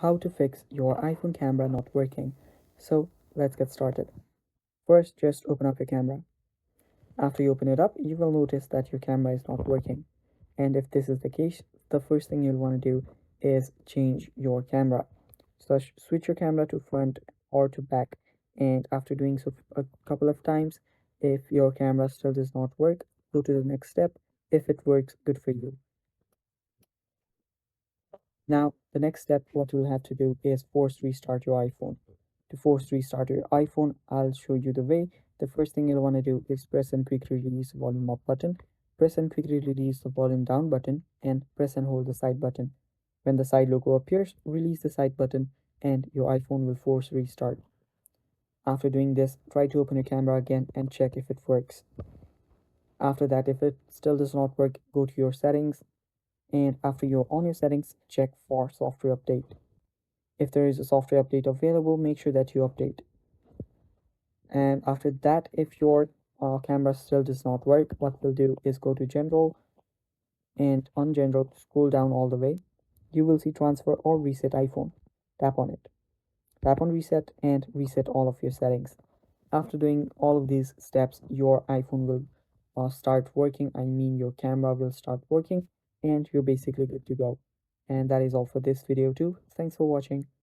how to fix your iPhone camera not working. So let's get started. First, just open up your camera. After you open it up, you will notice that your camera is not working. And if this is the case, the first thing you'll want to do is change your camera. So switch your camera to front or to back. And after doing so a couple of times, if your camera still does not work, go to the next step. If it works, good for you. Now, the next step, what you'll have to do is force restart your iPhone. To force restart your iPhone, I'll show you the way. The first thing you'll want to do is press and quickly release the volume up button, press and quickly release the volume down button, and press and hold the side button. When the side logo appears, release the side button and your iPhone will force restart. After doing this, try to open your camera again and check if it works. After that, if it still does not work, go to your settings, and after you're on your settings, check for software update. If there is a software update available, make sure that you update. And after that, if your camera still does not work, what we'll do is go to general, and on general, scroll down all the way. You will see transfer or reset iPhone. Tap on it. Tap on reset and reset all of your settings. After doing all of these steps, your iPhone will start working. I mean, your camera will start working and you're basically good to go. And that is all for this video too. Thanks for watching.